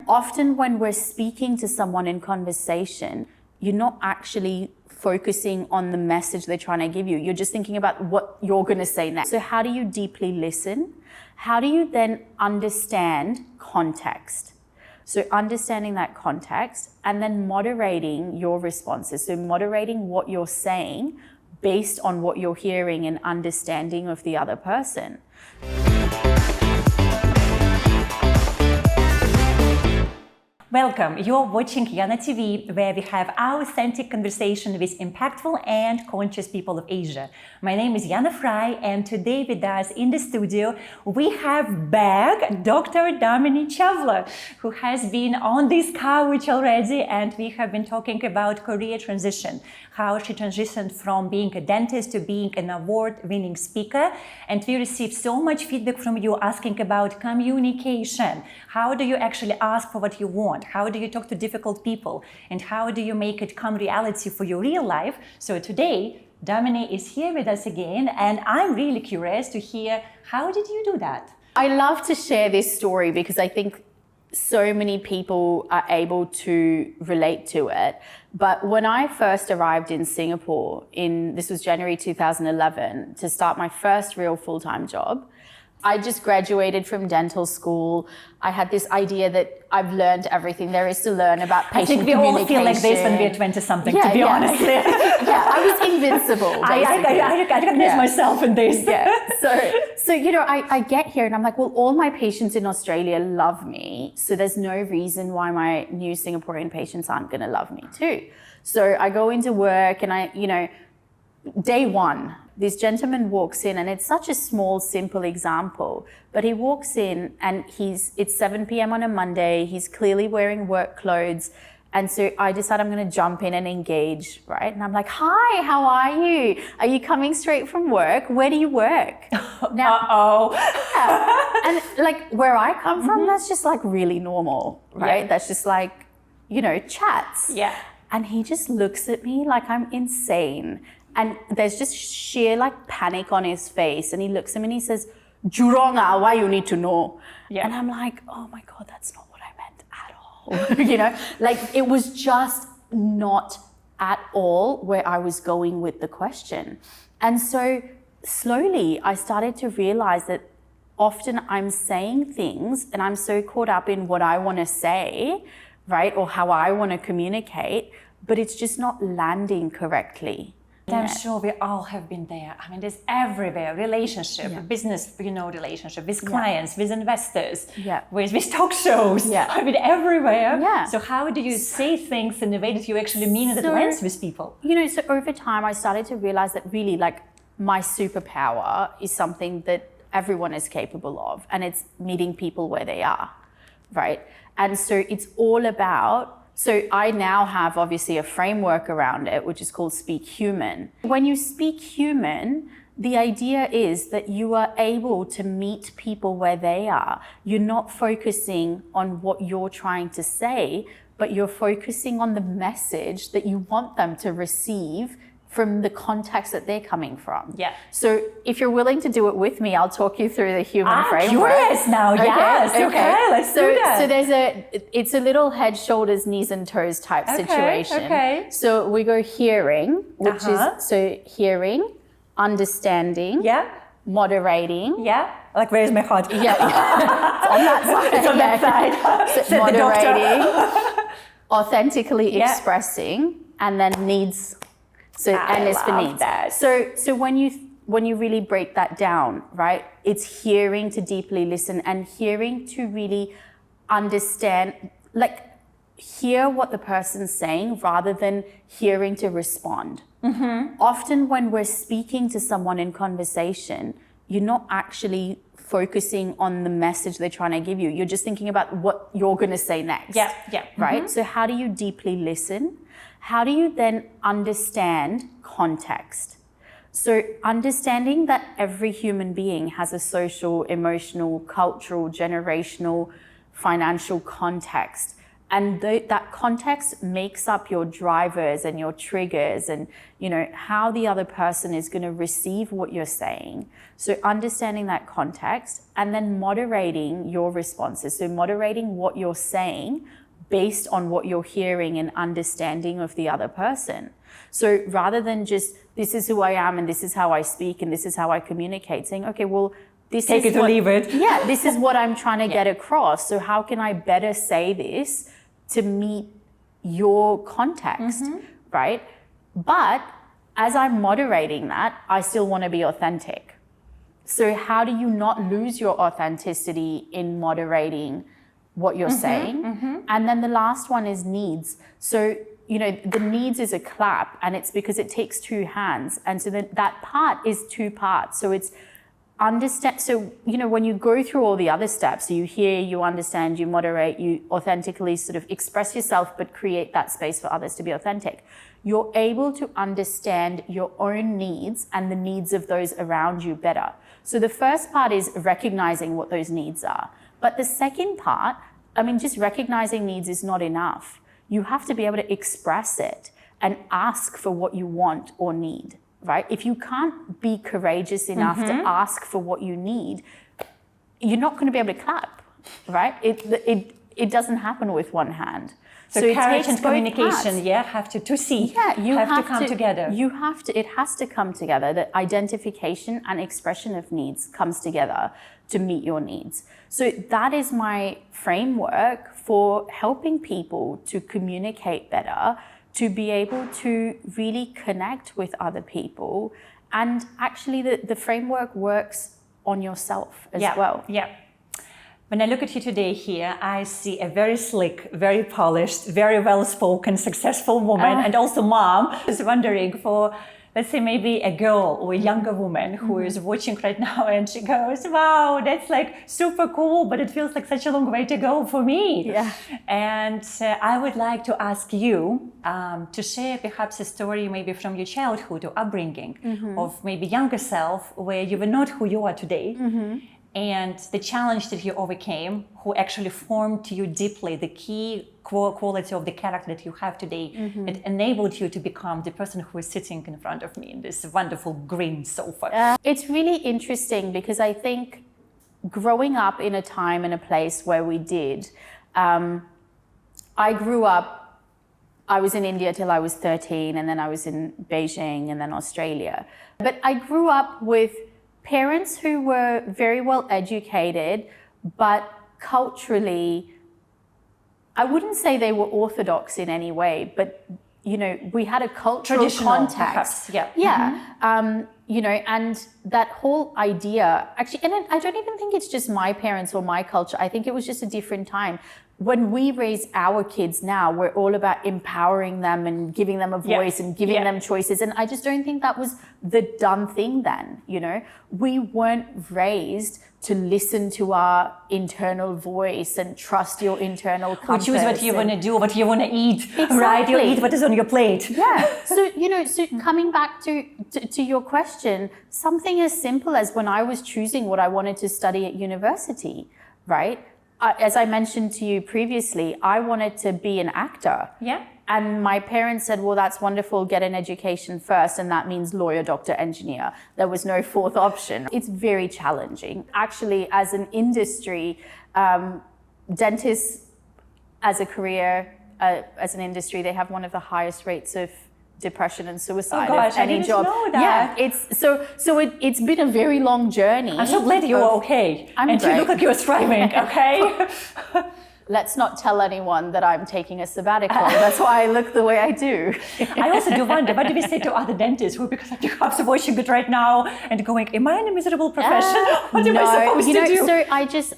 often when we're speaking to someone in conversation, you're not actually focusing on the message they're trying to give you. You're just thinking about what you're going to say next. So how do you deeply listen? How do you then understand context? So understanding that context and then moderating your responses. So moderating what you're saying based on what you're hearing and understanding of the other person. Welcome, you're watching Yana TV, where we have our authentic conversation with impactful and conscious people of Asia. My name is Yana Fry, and today with us in the studio, we have back Dr. Damini Chawla, who has been on this couch already, and we have been talking about career transition, how she transitioned from being a dentist to being an award-winning speaker. And we received so much feedback from you asking about communication. How do you actually ask for what you want? How do you talk to difficult people? And how do you make it come reality for your real life? So today, Damini is here with us again, and I'm really curious to hear, how did you do that? I love to share this story because I think so many people are able to relate to it. But when I first arrived in Singapore, this was January 2011, to start my first real full-time job, I just graduated from dental school. I had this idea that I've learned everything there is to learn about patient communication. I think we all feel like this when we're 20-something, to be honest. Yeah, I was invincible, basically. I recognize myself in this. Yeah. So you know, I get here and I'm like, well, all my patients in Australia love me. So there's no reason why my new Singaporean patients aren't going to love me too. So I go into work and day one, this gentleman walks in, and it's such a small, simple example, but he walks in and it's 7 p.m. on a Monday. He's clearly wearing work clothes. And so I decide I'm going to jump in and engage, right? And I'm like, hi, how are you? Are you coming straight from work? Where do you work? Now, and like where I come from, that's just like really normal, right? Yeah. That's just like, chats. Yeah. And he just looks at me like I'm insane. And there's just sheer like panic on his face. And he looks at me and he says, Juronga, why you need to know? Yeah. And I'm like, oh my God, that's not what I meant at all. Like it was just not at all where I was going with the question. And so slowly I started to realize that often I'm saying things and I'm so caught up in what I want to say, right? Or how I want to communicate, but it's just not landing correctly. I'm sure we all have been there. I mean, there's everywhere, relationship, business, relationship with clients, with investors, with talk shows. I mean, everywhere. So how do you say things in a way that you actually mean that lands with people? So over time, I started to realize that really like my superpower is something that everyone is capable of, and it's meeting people where they are, right? And so it's all about, so I now have obviously a framework around it, which is called Speak Human. When you speak human, the idea is that you are able to meet people where they are. You're not focusing on what you're trying to say, but you're focusing on the message that you want them to receive from the context that they're coming from. Yeah. So if you're willing to do it with me, I'll talk you through the human framework. I'm curious now. Okay, yes. Okay. Let's do that. So it's a little head, shoulders, knees and toes type situation. Okay. So we go hearing, which is hearing, understanding. Yeah. Moderating. Yeah. Like, where's my heart? Yeah. It's on that side. It's on that side. So moderating, authentically expressing, and then needs. So and is for needs. That. So when you really break that down, right? It's hearing to deeply listen and hearing to really understand, like hear what the person's saying rather than hearing to respond. Often when we're speaking to someone in conversation, you're not actually focusing on the message they're trying to give you. You're just thinking about what you're going to say next. Yeah. Right? So how do you deeply listen? How do you then understand context? So understanding that every human being has a social, emotional, cultural, generational, financial context. And that context makes up your drivers and your triggers and, how the other person is going to receive what you're saying. So understanding that context and then moderating your responses. So moderating what you're saying based on what you're hearing and understanding of the other person. So rather than just, this is who I am and this is how I speak and this is how I communicate, saying, okay, well, take it or leave it. Yeah, this is what I'm trying to get across. So how can I better say this to meet your context, right? But as I'm moderating that, I still want to be authentic. So how do you not lose your authenticity in moderating what you're saying? And then the last one is needs. So, the needs is a clap, and it's because it takes two hands. And so that part is two parts. So it's understand. So, when you go through all the other steps, you hear, you understand, you moderate, you authentically sort of express yourself, but create that space for others to be authentic. You're able to understand your own needs and the needs of those around you better. So the first part is recognizing what those needs are. But the second part, just recognizing needs is not enough. You have to be able to express it and ask for what you want or need, right? If you can't be courageous enough to ask for what you need, you're not going to be able to clap, right? It doesn't happen with one hand. So courage and communication, have to see. Yeah, you have to come together. It has to come together. The identification and expression of needs comes together to meet your needs. So that is my framework for helping people to communicate better, to be able to really connect with other people. And actually the framework works on yourself as well. Yeah. When I look at you today here, I see a very slick, very polished, very well-spoken, successful woman and also mom. I was wondering for, let's say maybe a girl or a younger woman who is watching right now and she goes, wow, that's like super cool, but it feels like such a long way to go for me. Yeah. And I would like to ask you to share perhaps a story maybe from your childhood or upbringing of maybe younger self where you were not who you are today. And the challenge that you overcame, who actually formed you deeply, the key quality of the character that you have today, that enabled you to become the person who is sitting in front of me in this wonderful green sofa. It's really interesting because I think growing up in a time and a place where we did, I grew up, I was in India till I was 13, and then I was in Beijing and then Australia. But I grew up with parents who were very well educated, but culturally, I wouldn't say they were orthodox in any way, but we had a cultural context. Perhaps, yeah. Yeah. And that whole idea, actually, and I don't even think it's just my parents or my culture. I think it was just a different time. When we raise our kids now, we're all about empowering them and giving them a voice and giving them choices. And I just don't think that was the done thing then, We weren't raised to listen to our internal voice and trust your internal compass. Or choose what you want to do, what you want to eat, exactly. Right? You eat what is on your plate. Yeah. So, so coming back to your question, something as simple as when I was choosing what I wanted to study at university, right? As I mentioned to you previously, I wanted to be an actor. Yeah. And my parents said, well, that's wonderful, get an education first, and that means lawyer, doctor, engineer. There was no fourth option. It's very challenging. Actually, as an industry, dentists as a career, as an industry, they have one of the highest rates of depression and suicide. Oh gosh, of any I didn't job. know that. Yeah, it's been a very long journey. I'm so glad you're okay. I'm and great. You look like you're thriving, okay? Let's not tell anyone that I'm taking a sabbatical. That's why I look the way I do. I also do wonder, what do we say to other dentists who because of perhaps watching it right now and going, am I in a miserable profession? What am I supposed to do? So I just,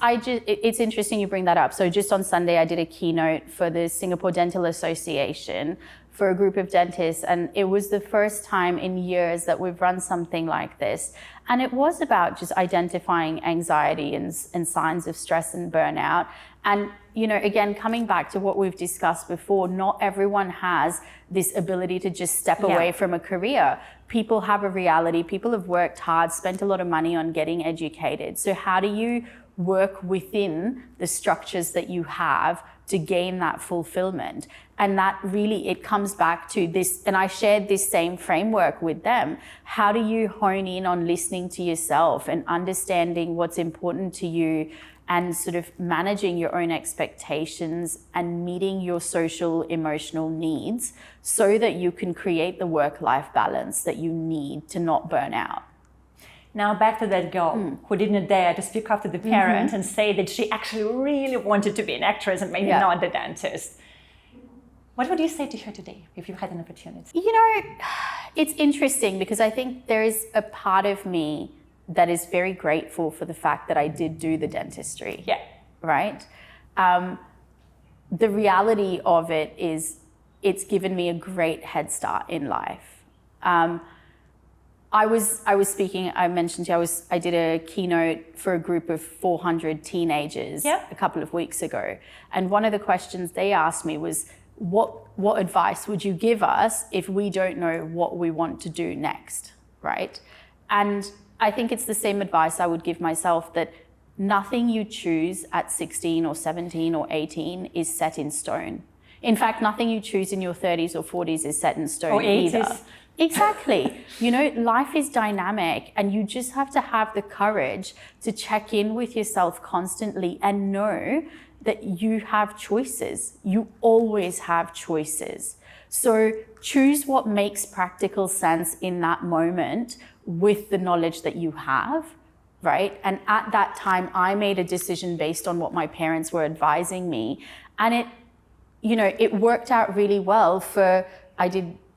it's interesting you bring that up. So just on Sunday, I did a keynote for the Singapore Dental Association for a group of dentists. And it was the first time in years that we've run something like this. And it was about just identifying anxiety and signs of stress and burnout. And, again, coming back to what we've discussed before, not everyone has this ability to just step away from a career. People have a reality. People have worked hard, spent a lot of money on getting educated. So how do you work within the structures that you have to gain that fulfillment. And that really, it comes back to this, and I shared this same framework with them. How do you hone in on listening to yourself and understanding what's important to you, and sort of managing your own expectations and meeting your social, emotional needs so that you can create the work-life balance that you need to not burn out. Now back to that girl who didn't dare to speak up to the parents and say that she actually really wanted to be an actress and maybe not the dentist. What would you say to her today if you had an opportunity? You know, it's interesting because I think there is a part of me that is very grateful for the fact that I did do the dentistry. Yeah. Right? The reality of it is it's given me a great head start in life. I was speaking, I mentioned to you, I did a keynote for a group of 400 teenagers a couple of weeks ago. And one of the questions they asked me was, what advice would you give us if we don't know what we want to do next, right? And I think it's the same advice I would give myself, that nothing you choose at 16 or 17 or 18 is set in stone. In fact, nothing you choose in your 30s or 40s is set in stone or 80s. either. Exactly. You know, life is dynamic, and you just have to have the courage to check in with yourself constantly and know that you have choices. You always have choices. So choose what makes practical sense in that moment with the knowledge that you have, right? And at that time, I made a decision based on what my parents were advising me. And it worked out really well.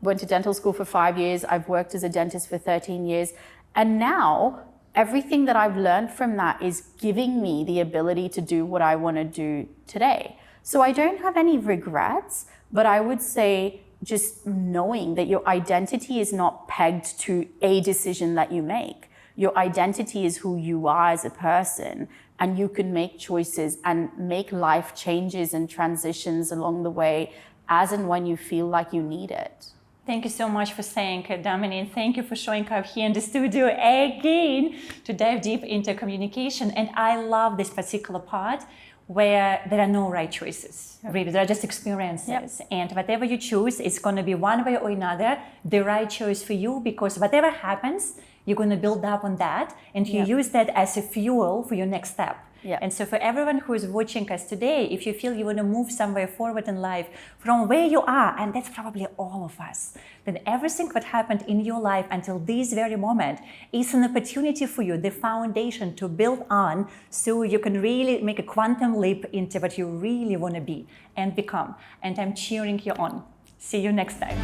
Went to dental school for 5 years. I've worked as a dentist for 13 years. And now everything that I've learned from that is giving me the ability to do what I want to do today. So I don't have any regrets, but I would say just knowing that your identity is not pegged to a decision that you make. Your identity is who you are as a person, and you can make choices and make life changes and transitions along the way as and when you feel like you need it. Thank you so much for saying it, Damini, and thank you for showing up here in the studio again to dive deep into communication. And I love this particular part where there are no right choices. Really, there are just experiences. And whatever you choose is going to be one way or another the right choice for you, because whatever happens, you're going to build up on that, and you use that as a fuel for your next step. And so for everyone who is watching us today, if you feel you want to move somewhere forward in life from where you are, and that's probably all of us, then everything that happened in your life until this very moment is an opportunity for you, the foundation to build on, so you can really make a quantum leap into what you really want to be and become. And I'm cheering you on. See you next time.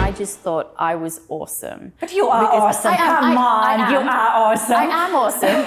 I just thought I was awesome. But you are awesome. Come on, you are awesome. I am awesome.